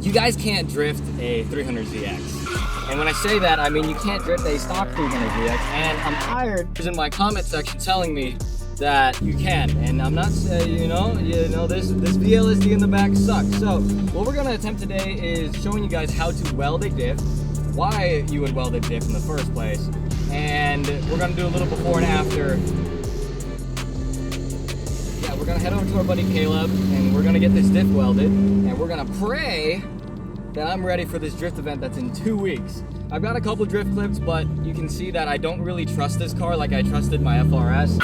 You guys can't drift a 300ZX. And when I say that, I mean you can't drift a stock 300ZX. And I'm tired in my comment section telling me that you can. And I'm not saying, you know, this VLSD in the back sucks. So what we're gonna attempt today is showing you guys how to weld a diff, why you would weld a diff in the first place, and we're gonna do a little before and after. Yeah, we're gonna head over to our buddy Caleb, and we're gonna get this diff welded, and we're gonna pray that I'm ready for this drift event that's in 2 weeks. I've got a couple drift clips, but you can see that I don't really trust this car like I trusted my FRS.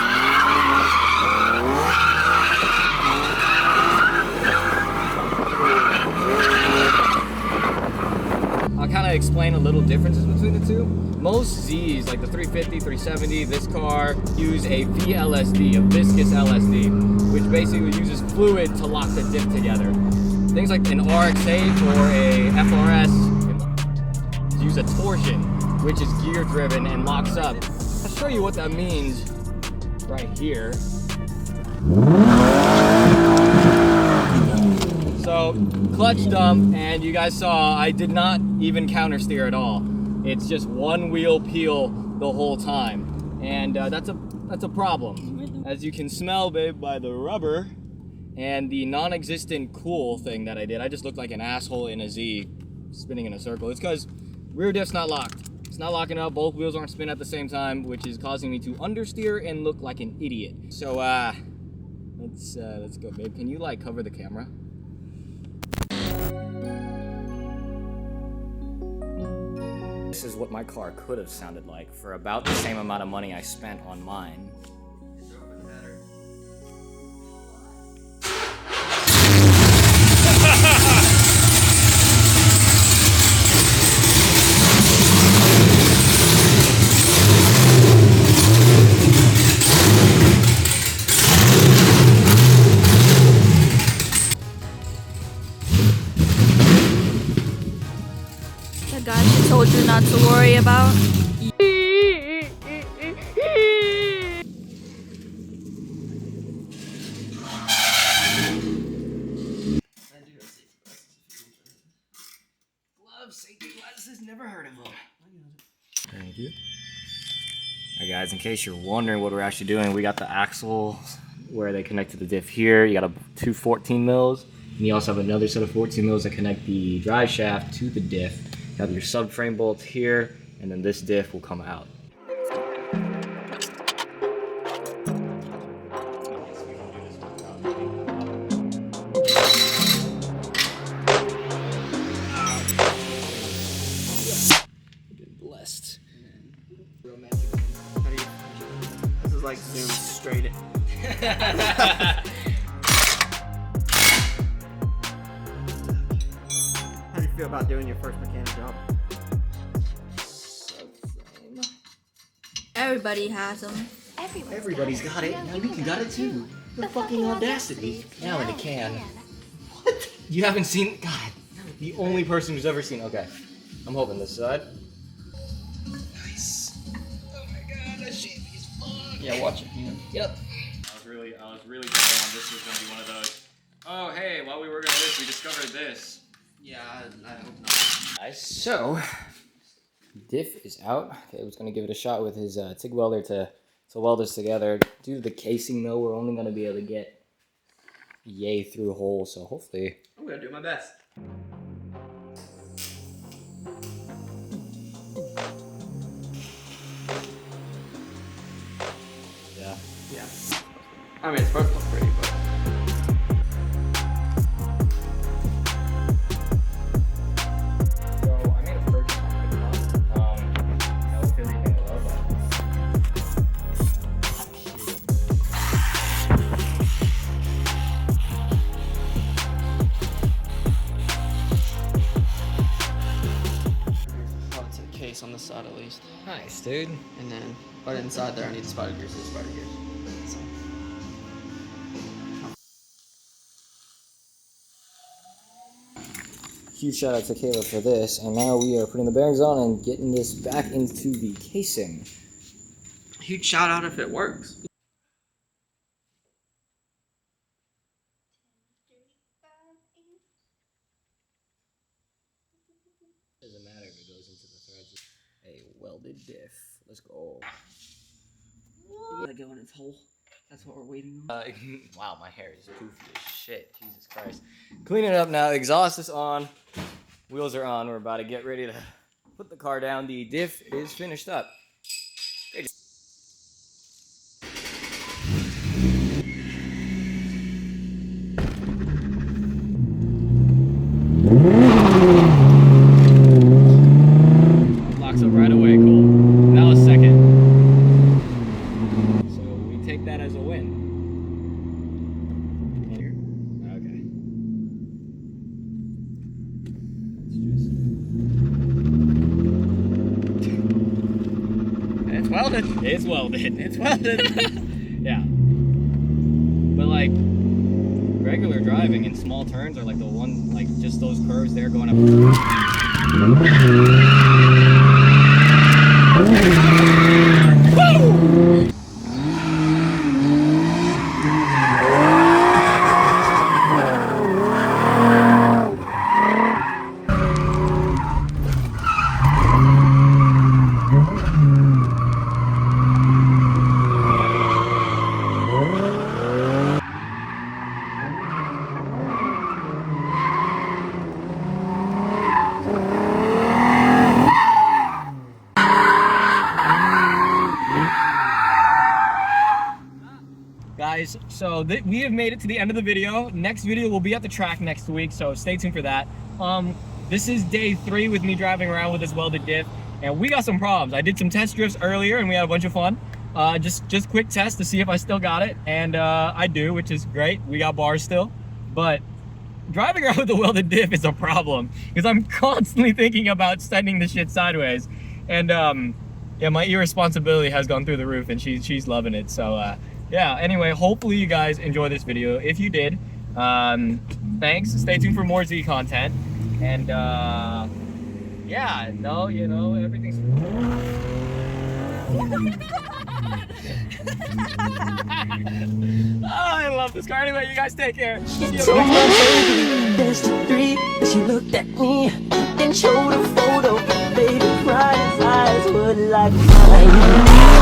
I'll kind of explain a little differences between the two. Most Zs, like the 350, 370, this car, use a VLSD, a viscous LSD, which basically uses fluid to lock the diff together. Things like an RX-8 or a FRS use a torsion, which is gear driven and locks up. I'll show you what that means right here. So, clutch dump, and you guys saw I did not even counter steer at all. It's just one wheel peel the whole time, and that's a problem. As you can smell, babe, by the rubber and the non-existent cool thing that I did. I just looked like an asshole in a Z spinning in a circle. It's because rear diff's not locked. It's not locking up. Both wheels aren't spinning at the same time, which is causing me to understeer and look like an idiot. So let's go, babe. Can you like cover the camera? This is what my car could have sounded like for about the same amount of money I spent on mine. The guy she told you not to worry about. Gloves, safety glasses, never heard of them. Thank you. Alright guys, in case you're wondering what we're actually doing, we got the axle where they connect to the diff here. You got two 14 mils, and you also have another set of 14 mils that connect the drive shaft to the diff. You have your subframe bolts here, and then this diff will come out. Blessed. Romantic. This is like zoom straight in. How do you feel about doing your first mechanic job? Everybody has them. Everybody's got it. Now you got it too. The fucking audacity. Now in a can. What? You haven't seen? God, the only person who's ever seen. Okay, I'm hoping this side. Nice. Oh my god, that shape is fun. Yeah, watch it. Yep. I was really betting on this was gonna be one of those. Oh hey, while we were working on this, we discovered this. Yeah, I hope not. Nice. So, diff is out. Okay, I was gonna give it a shot with his TIG welder to weld this together. Due to the casing though, we're only gonna be able to get yay through hole, so hopefully. I'm gonna do my best. Yeah. Yeah. I mean, it's supposed to look pretty, but. On the side at least. Nice, dude. And then, but inside there I need spider gears. So. Huge shout out to Caleb for this, and now we are putting the bearings on and getting this back into the casing. Huge shout out if it works. goes into the threads. A welded diff. Let's go. Let it go in its hole. That's what we're waiting on. Wow, my hair is poofy as shit. Jesus Christ. Clean it up now. Exhaust is on. Wheels are on. We're about to get ready to put the car down. The diff is finished up. Locks up right away, cool. Now a second. So we take that as a win. Here. Okay. It's welded. It's welded. It's welded. Yeah. But like regular driving in small turns are like the one, like just those curves there going up. Guys, so we have made it to the end of the video. Next video will be at the track next week, so stay tuned for that. This is day 3 with me driving around with this welded diff, and we got some problems. I did some test drifts earlier and we had a bunch of fun. Just quick test to see if I still got it, and I do, which is great. We got bars still, but driving around with the welded diff is a problem because I'm constantly thinking about sending the shit sideways, and yeah, my irresponsibility has gone through the roof, and she's loving it. So yeah, anyway, hopefully you guys enjoy this video. If you did, thanks. Stay tuned for more Z content. And yeah, no, you know, everything's... Oh, I love this car. Anyway, you guys take care. There's the 3, she looked at me and showed a photo. Baby, crying eyes were like mine.